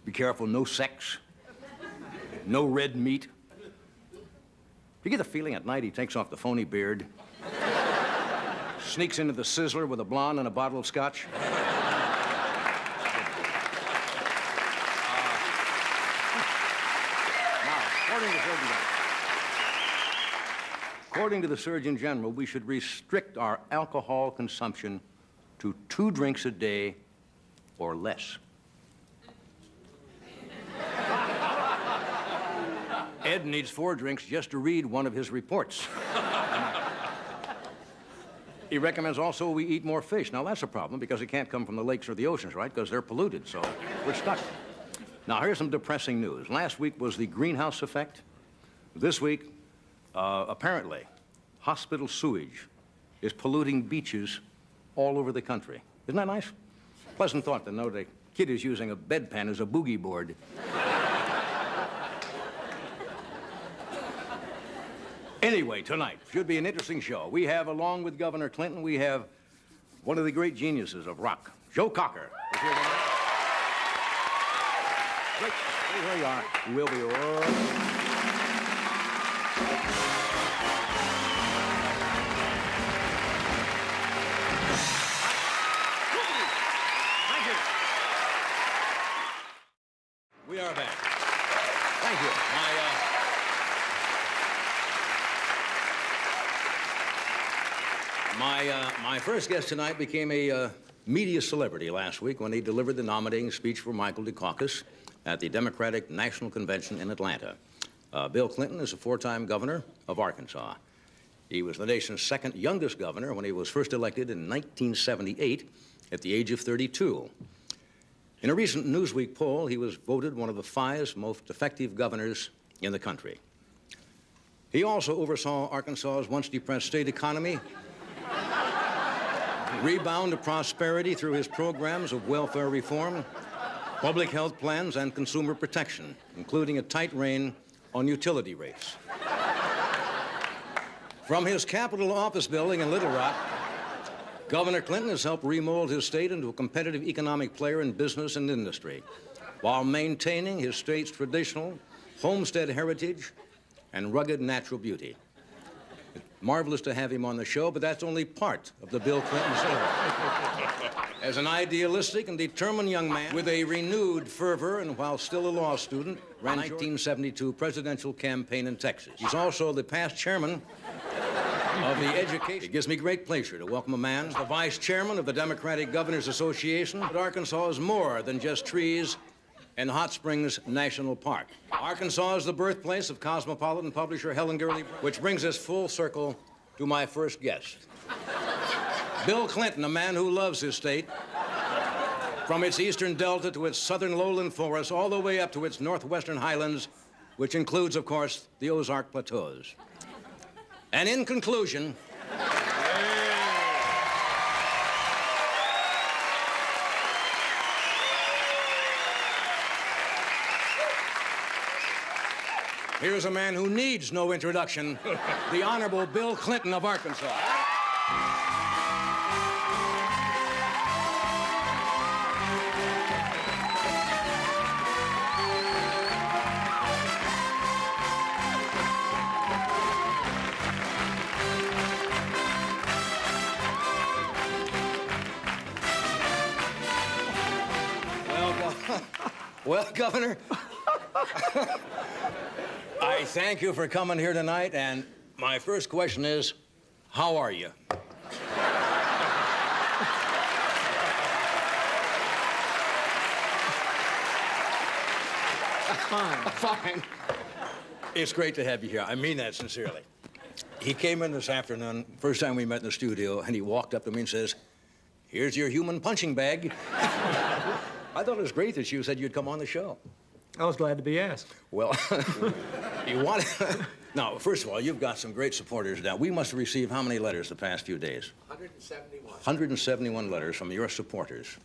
Be careful, no sex, no red meat. You get the feeling at night he takes off the phony beard, sneaks into the Sizzler with a blonde and a bottle of scotch. According to the Surgeon General, we should restrict our alcohol consumption to 2 drinks a day or less. Ed needs 4 drinks just to read one of his reports. He recommends also we eat more fish. Now, that's a problem because it can't come from the lakes or the oceans, right? Because they're polluted, so we're stuck. Now, here's some depressing news. Last week was the greenhouse effect. This week, apparently, hospital sewage is polluting beaches all over the country. Isn't that nice? Pleasant thought to know the kid is using a bedpan as a boogie board. Anyway, tonight should be an interesting show. We have, along with Governor Clinton, we have one of the great geniuses of rock, Joe Cocker. Is here tonight. Great. Here you are. We'll be right. We are back. Thank you. My first guest tonight became a media celebrity last week when he delivered the nominating speech for Michael Dukakis at the Democratic National Convention in Atlanta. Bill Clinton is a 4-time governor of Arkansas. He was the nation's 2nd youngest governor when he was first elected in 1978 at the age of 32. In a recent Newsweek poll, he was voted one of the 5 most effective governors in the country. He also oversaw Arkansas's once depressed state economy rebound to prosperity through his programs of welfare reform, public health plans, and consumer protection, including a tight rein on utility rates. From his Capitol office building in Little Rock, Governor Clinton has helped remold his state into a competitive economic player in business and industry, while maintaining his state's traditional homestead heritage and rugged natural beauty. It's marvelous to have him on the show, but that's only part of the Bill Clinton story. As an idealistic and determined young man with a renewed fervor, and while still a law student, ran the 1972 presidential campaign in Texas. He's also the past chairman of the education. It gives me great pleasure to welcome a man, the vice chairman of the Democratic Governors Association. But Arkansas is more than just trees and Hot Springs National Park. Arkansas is the birthplace of cosmopolitan publisher Helen Gurley, which brings us full circle to my first guest. Bill Clinton, a man who loves his state, from its eastern delta to its southern lowland forests, all the way up to its northwestern highlands, which includes, of course, the Ozark Plateaus. And in conclusion, here's a man who needs no introduction, the Honorable Bill Clinton of Arkansas. Well, Governor, I thank you for coming here tonight, and my first question is, how are you? Fine. Fine. It's great to have you here. I mean that sincerely. He came in this afternoon, first time we met in the studio, and he walked up to me and says, "Here's your human punching bag." I thought it was great that you said you'd come on the show. I was glad to be asked. Well, you want to... Now, first of all, you've got some great supporters now. We must have received how many letters the past few days? 171. 171 letters from your supporters.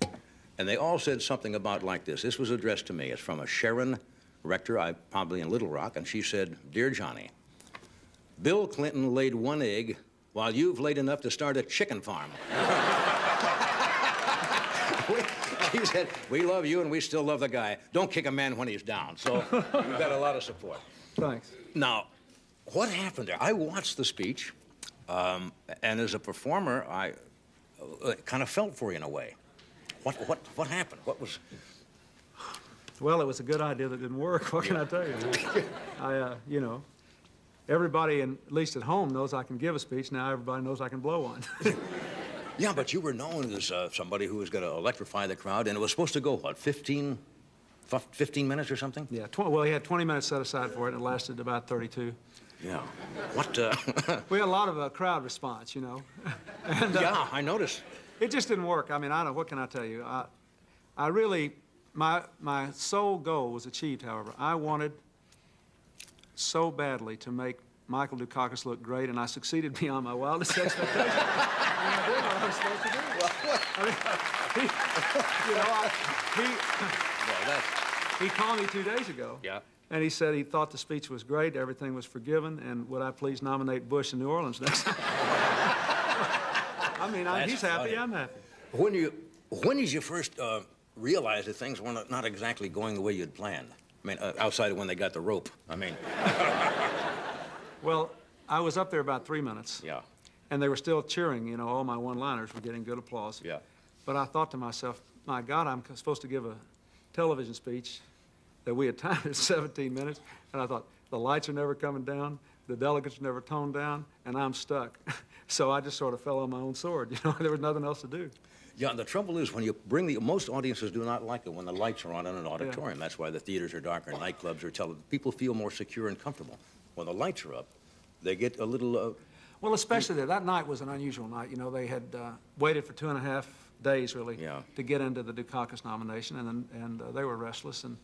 And they all said something about like this. This was addressed to me. It's from a Sharon Rector, probably in Little Rock, and she said, "Dear Johnny, Bill Clinton laid 1 egg while you've laid enough to start a chicken farm." He said, we love you and we still love the guy. Don't kick a man when he's down. So you've got a lot of support. Thanks. Now, what happened there? I watched the speech, and as a performer, I kind of felt for you in a way. What happened? What was... Well, it was a good idea that didn't work. What can I tell you? You know, everybody, at least at home, knows I can give a speech. Now everybody knows I can blow one. Yeah, but you were known as somebody who was going to electrify the crowd, and it was supposed to go, what, 15 minutes or something? Yeah, well, he had 20 minutes set aside for it, and it lasted about 32. Yeah. What, We had a lot of crowd response, you know. And, yeah, I noticed. It just didn't work. I mean, I don't know, what can I tell you? I really, my sole goal was achieved, however. I wanted so badly to make Michael Dukakis look great, and I succeeded beyond my wildest expectations. And I did what I was supposed to do. He called me 2 days ago. Yeah. And he said he thought the speech was great, everything was forgiven, and would I please nominate Bush in New Orleans next time? I mean, he's happy, funny. I'm happy. When did you first realize that things were not exactly going the way you'd planned? I mean, outside of when they got the rope. I mean... Well, I was up there about 3 minutes. Yeah. And they were still cheering, you know, all my one-liners were getting good applause. Yeah. But I thought to myself, my God, I'm supposed to give a television speech that we had timed at 17 minutes. And I thought, the lights are never coming down, the delegates are never toned down, and I'm stuck. So I just sort of fell on my own sword, you know, there was nothing else to do. Yeah, and the trouble is when you bring most audiences do not like it when the lights are on in an auditorium. Yeah. That's why the theaters are darker, nightclubs are people feel more secure and comfortable. When the lights are up, they get a little... Well, especially there. That night was an unusual night. You know, they had waited for 2.5 days, really, yeah. to get into the Dukakis nomination, and they were restless, and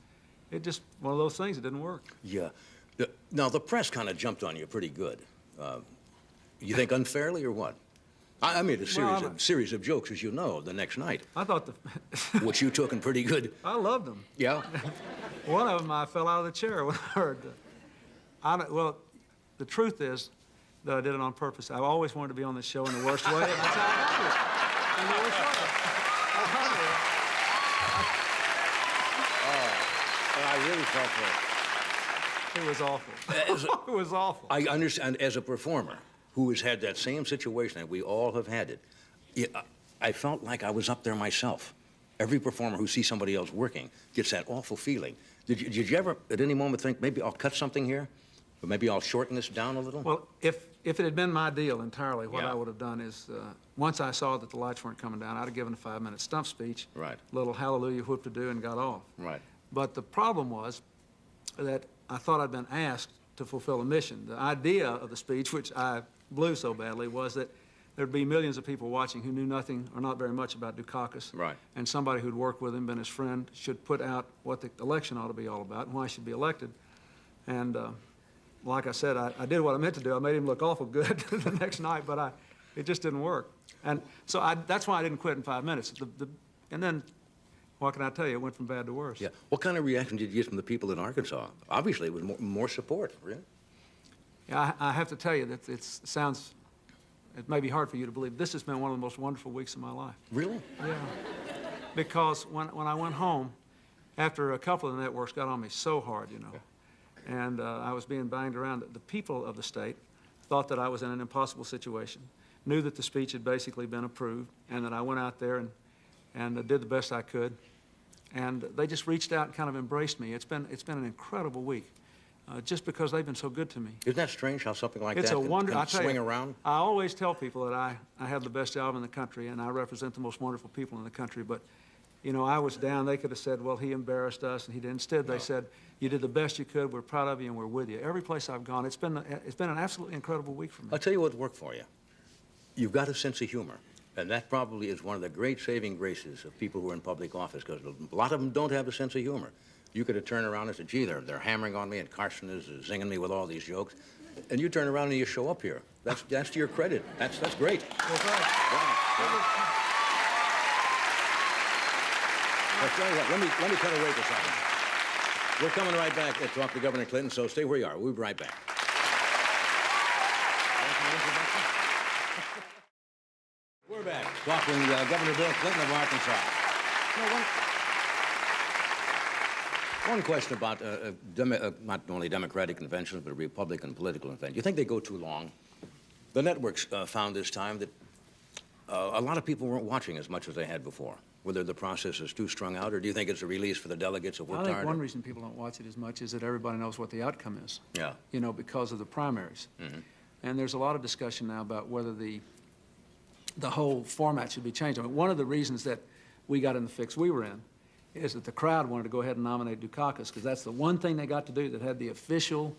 it just, one of those things, it didn't work. Yeah. Now, the press kind of jumped on you pretty good. You think unfairly or what? I made a series of jokes, as you know, the next night. I thought which you took in pretty good. I loved them. Yeah? One of them, I fell out of the chair when I heard. Well, the truth is that I did it on purpose. I've always wanted to be on this show in the worst way, and that's how I got here. In the worst way. And I really felt for it. It was awful. It was awful. I understand, as a performer who has had that same situation, and we all have had it, I felt like I was up there myself. Every performer who sees somebody else working gets that awful feeling. Did you ever, at any moment, think, maybe I'll cut something here? Or maybe I'll shorten this down a little? Well, if it had been my deal entirely, what Yeah. I would have done is, once I saw that the lights weren't coming down, I'd have given a 5-minute stump speech. Right. Little hallelujah whoop-de-doo and got off. Right. But the problem was that I thought I'd been asked to fulfill a mission. The idea of the speech, which I blew so badly, was that there'd be millions of people watching who knew nothing or not very much about Dukakis. Right. And somebody who'd worked with him, been his friend, should put out what the election ought to be all about and why he should be elected. And like I said, I did what I meant to do. I made him look awful good the next night, but it just didn't work. And so that's why I didn't quit in 5 minutes. And then, what can I tell you? It went from bad to worse. Yeah. What kind of reaction did you get from the people in Arkansas? Obviously, it was more support, really. Yeah, I have to tell you that it may be hard for you to believe. This has been one of the most wonderful weeks of my life. Really? Yeah. Because when I went home, after a couple of the networks got on me so hard, you know, and I was being banged around, the people of the state thought that I was in an impossible situation, knew that the speech had basically been approved, and that I went out there and did the best I could. And they just reached out and kind of embraced me. It's been an incredible week. Just because they've been so good to me. Isn't that strange how something like that can swing around? I always tell people that I have the best job in the country and I represent the most wonderful people in the country, but you know, I was down. They could have said, well, he embarrassed us, and he did. Instead, they said, you did the best you could. We're proud of you, and we're with you. Every place I've gone, it's been an absolutely incredible week for me. I'll tell you what worked for you. You've got a sense of humor, and that probably is one of the great saving graces of people who are in public office, because a lot of them don't have a sense of humor. You could have turned around and said, gee, they're hammering on me, and Carson is zinging me with all these jokes. And you turn around and you show up here. That's to your credit. That's great. Well, thanks. Let me cut away for a second. We're coming right back and talk to Governor Clinton, so stay where you are. We'll be right back. We're back talking Governor Bill Clinton of Arkansas. One question about not only Democratic conventions, but Republican political conventions. You think they go too long? The networks found this time that a lot of people weren't watching as much as they had before. Whether the process is too strung out, or do you think it's a release for the delegates who worked I think hard? one reason people don't watch it as much is that everybody knows what the outcome is. Yeah. You know, because of the primaries. Mm-hmm. And there's a lot of discussion now about whether the whole format should be changed. I mean, one of the reasons that we got in the fix we were in is that the crowd wanted to go ahead and nominate Dukakis, because that's the one thing they got to do that had the official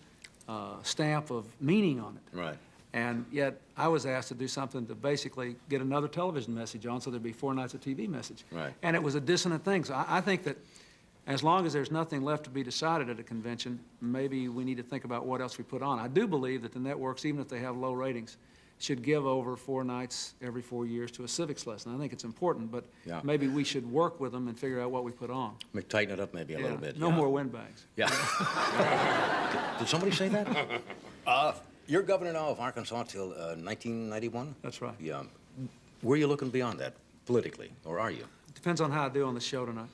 stamp of meaning on it. Right. And yet, I was asked to do something to basically get another television message on, so there'd be 4 nights of TV message. Right. And it was a dissonant thing. So I think that as long as there's nothing left to be decided at a convention, maybe we need to think about what else we put on. I do believe that the networks, even if they have low ratings, should give over 4 nights every 4 years to a civics lesson. I think it's important, but Yeah. maybe we should work with them and figure out what we put on. Tighten it up maybe a little bit. No yeah. more windbags. Yeah. Did somebody say that? You're governor now of Arkansas till 1991? That's right. Yeah. Where are you looking beyond that, politically, or are you? Depends on how I do on the show tonight.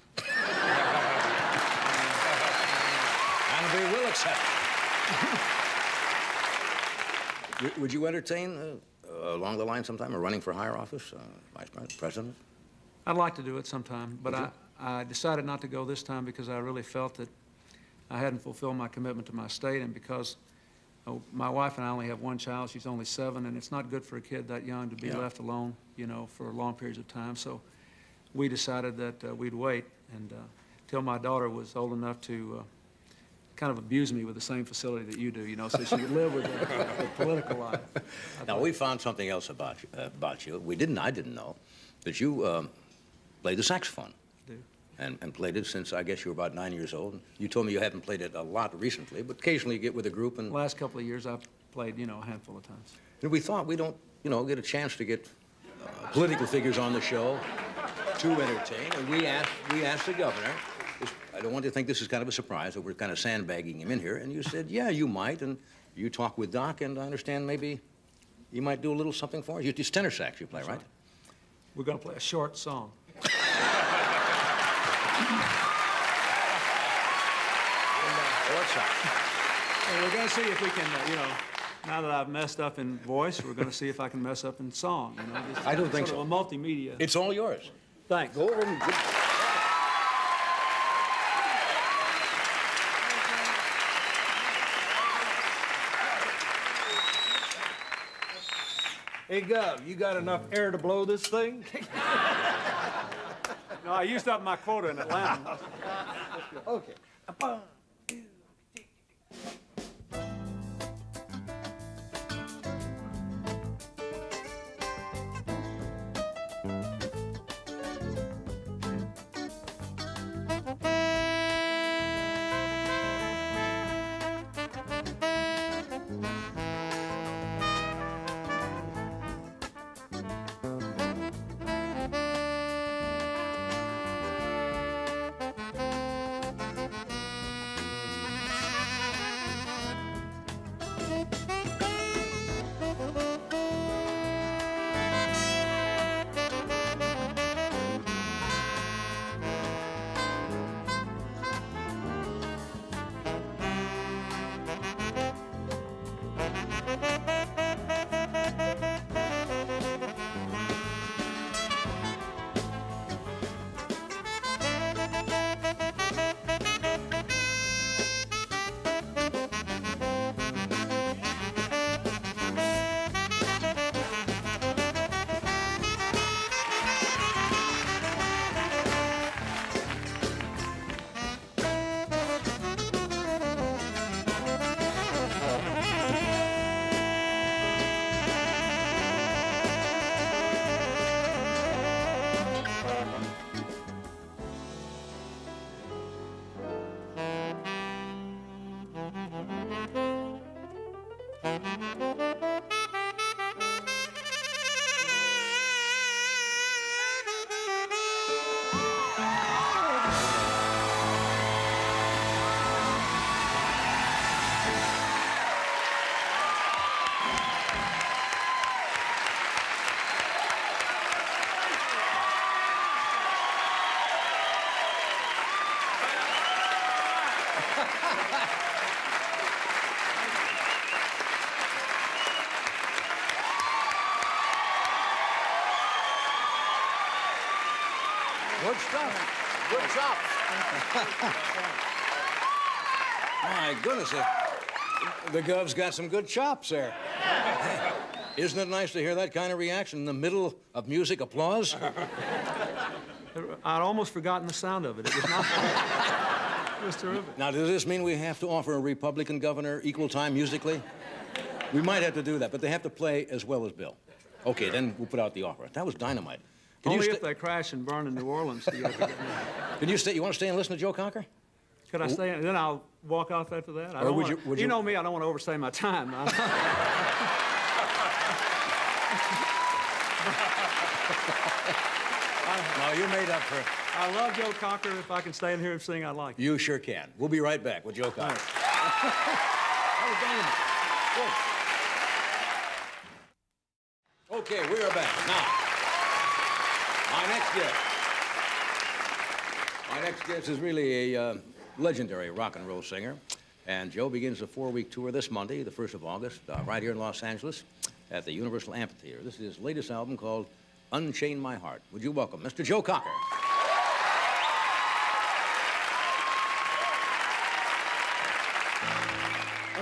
And we will accept. Would you entertain, along the line sometime, or running for higher office, vice president? I'd like to do it sometime, but I decided not to go this time because I really felt that I hadn't fulfilled my commitment to my state, and because my wife and I only have one child. She's only 7, and it's not good for a kid that young to be Yeah. left alone, you know, for long periods of time. So we decided that we'd wait and till my daughter was old enough to kind of abuse me with the same facility that you do, you know, so she could live with the political life. Now, we found something else about you. I didn't know that you played the saxophone. I do. And played it since, I guess, you were about 9 years old. You told me you haven't played it a lot recently, but occasionally you get with a group and... Last couple of years, I've played, you know, a handful of times. And we thought we don't, you know, get a chance to get political figures on the show to entertain, and we asked the governor. I don't want you to think this is kind of a surprise, that we're kind of sandbagging him in here, and you said, yeah, you might, and you talked with Doc, and I understand maybe you might do a little something for us. It's tenor sax you play, right? We're going to play a short song. And we're going to see if we can, you know, now that I've messed up in voice, we're going to see if I can mess up in song. You know, I don't think sort so. of a multimedia. It's all yours. Thanks. Go over and... Hey, Gov, you got enough air to blow this thing? No, I used up my quota in Atlanta. Okay. Good stuff. Good chops. My goodness, the Gov's got some good chops there. Isn't it nice to hear that kind of reaction in the middle of music applause? I'd almost forgotten the sound of it. It was not. It was terrific. Now, does this mean we have to offer a Republican governor equal time musically? We might have to do that, but they have to play as well as Bill. Okay, then we'll put out the offer. That was dynamite. Only if they crash and burn in New Orleans do you have to get me. Can you stay? You want to stay and listen to Joe Cocker? Could I stay? And then I'll walk off after that. Or would you- you know me. I don't want to overstay my time. No, you made up for it. I love Joe Cocker. If I can stay in here and sing, I like it. You sure can. We'll be right back with Joe Cocker. Thanks. That was dynamite. Good. Okay, we are back. Now, my next guest is really a legendary rock and roll singer. And Joe begins a 4-week tour this Monday, the 1st of August, right here in Los Angeles at the Universal Amphitheater. This is his latest album called Unchain My Heart. Would you welcome Mr. Joe Cocker?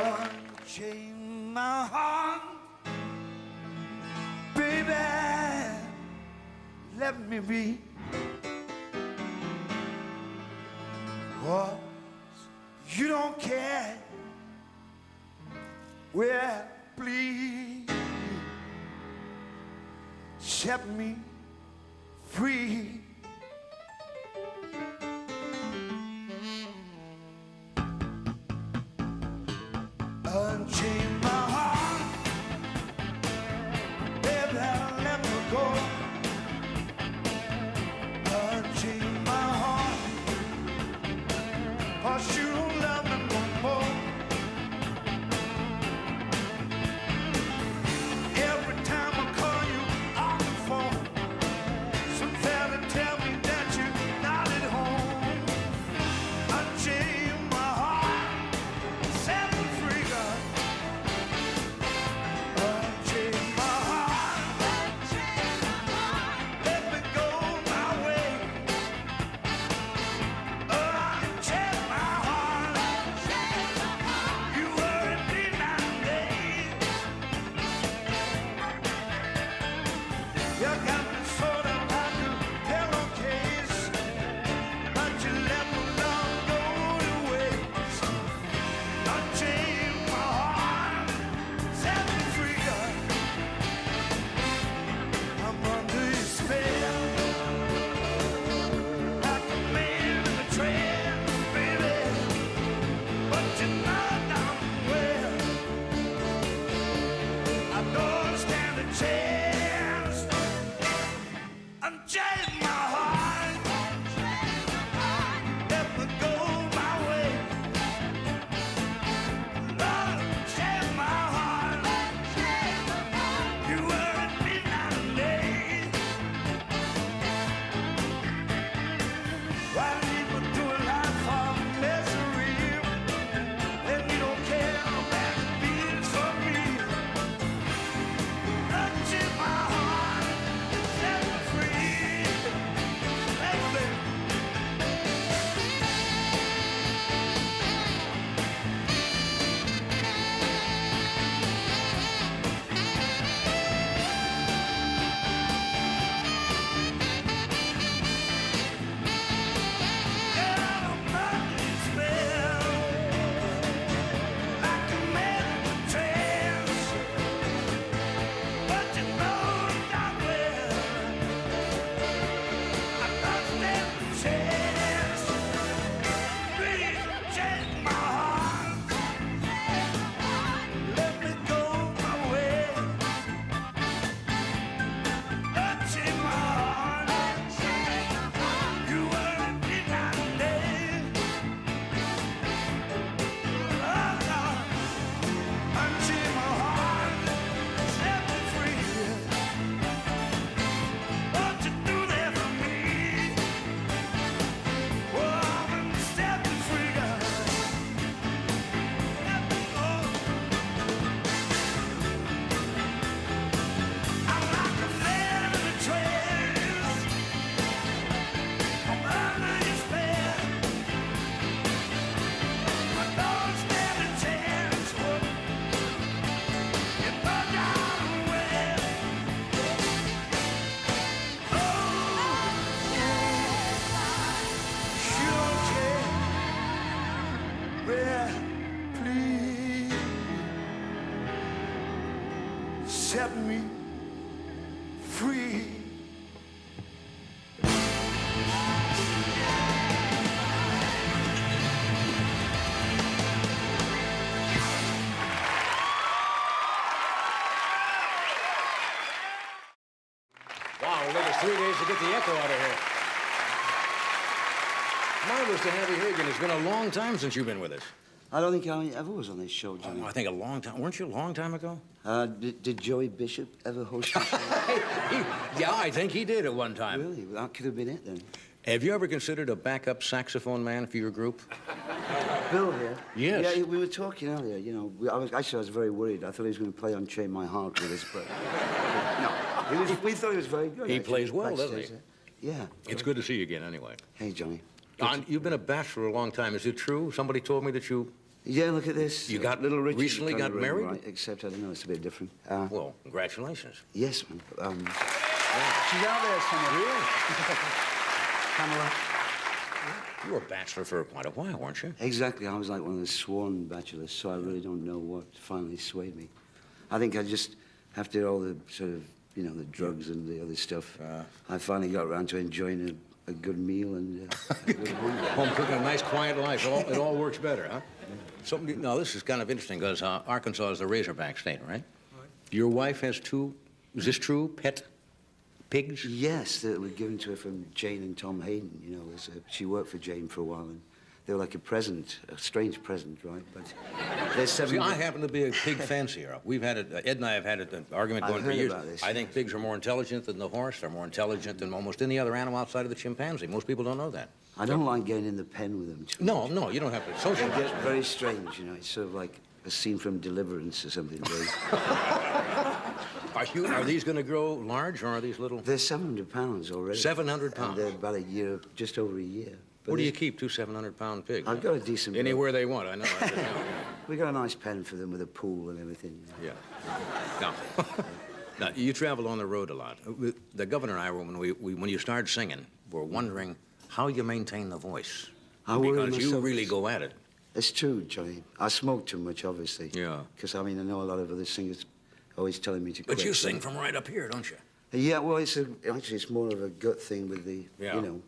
Unchain my heart, baby, let me be. 'Cause you don't care. Well, please set me free. Unchain my heart, baby, let me go. Unchain my heart, 'cause you don't love me no more. Every time I call you on the phone, some fella tell me that you're not at home. Unchain my heart, set me free, God. set me free. Wow, it'll take us 3 days to get the echo out of here. Marvelous to have you here again. It's been a long time since you've been with us. I don't think I ever was on this show, Johnny. I think a long time. Weren't you a long time ago? Did Joey Bishop ever host the show? Yeah, I think he did at one time. Really? Well, that could have been it then. Have you ever considered a backup saxophone man for your group? Bill here? Yes. Yeah, we were talking earlier, you know. I was very worried. I thought he was going to play Unchain My Heart with us, but... no, we thought he was very good. He actually, plays well, doesn't he? backstage. Yeah. It's good to see you again, anyway. Hey, Johnny. You've been a bachelor a long time. Is it true? Somebody told me that you... Yeah, look at this. You got Little Richard recently kind got of married? Right, except, I don't know, it's a bit different. Well, congratulations. Yes, man. She's out there somewhere. Pamela. You were a bachelor for quite a while, weren't you? Exactly. I was like one of the sworn bachelors, so I really don't know what finally swayed me. I think I just, after all the sort of, you know, the drugs and the other stuff, I finally got around to enjoying a good meal and a good Home cooking, a nice, quiet life. It all works better, huh? No, this is kind of interesting because Arkansas is a Razorback state, right? Your wife has two, is this true, pet pigs? Yes, that were given to her from Jane and Tom Hayden. You know, she worked for Jane for a while, and they were like a present, a strange present, right? But there's seven. See, I happen to be a pig fancier. We've had it. Ed and I have had an argument going for years. About this, I think pigs are more intelligent than the horse. They're more intelligent than almost any other animal outside of the chimpanzee. Most people don't know that. I don't like getting in the pen with them too much. No, you don't have to It socialize. gets very strange, you know. It's sort of like a scene from Deliverance or something. Are these going to grow large, or are these little? They're 700 pounds already. 700 And pounds? they're about a year, just over a year. But Where do you keep two 700-pound pigs? I've got a decent... Anywhere they want, I know. I just know. We got a nice pen for them with a pool and everything. You know. Yeah. Now, you travel on the road a lot. The governor and I, when you started singing, were wondering how you maintain the voice. I worry Because you myself- really go at it. It's true, Johnny. I smoke too much, obviously. Yeah. Because, I mean, I know a lot of other singers always telling me to quit. But you sing from right up here, don't you? Yeah, well, actually, it's more of a gut thing with the, Yeah. you know,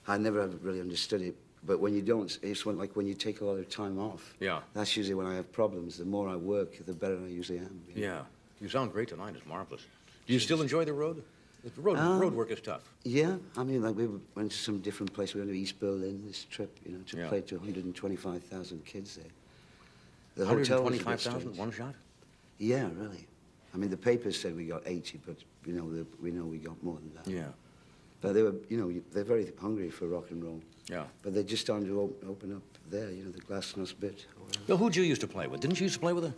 I never have really understood it. But when you don't, it's like when you take a lot of time off. Yeah. That's usually when I have problems. The more I work, the better I usually am. You know? Yeah. You sound great tonight. It's marvelous. Do you still enjoy the road? The road work is tough. Yeah, I mean, like, we went to some different place. We went to East Berlin this trip, you know, to Yeah. play to 125,000 kids there. The hotel was a bit 125,000, strange. one shot? Yeah, really. I mean, the papers said we got 80, but, you know, we know we got more than that. Yeah. But they were, you know, they're very hungry for rock and roll. Yeah. But they're just starting to open up there, you know, the Glasnost bit. Or whatever. Well, who'd you used to play with? Didn't you used to play with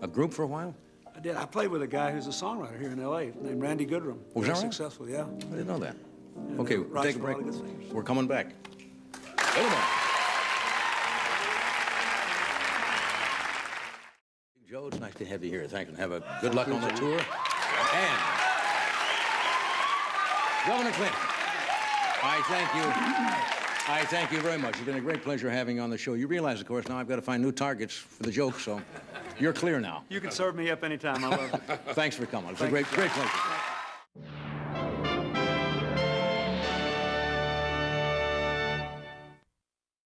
a group for a while? I did. I played with a guy who's a songwriter here in L.A. named Randy Goodrum. Was that Very right? successful, yeah. I didn't know that. And, Okay, writes take a for break. lot of good singers. We're coming back. Wait a minute. Joe, it's nice to have you here. Thank you. Have a good luck on the tour. And Governor Clinton, I thank you very much. It's been a great pleasure having you on the show. You realize, of course, now I've got to find new targets for the jokes, so you're clear now. You can serve me up anytime. I love it. Thanks for coming. It's a great pleasure.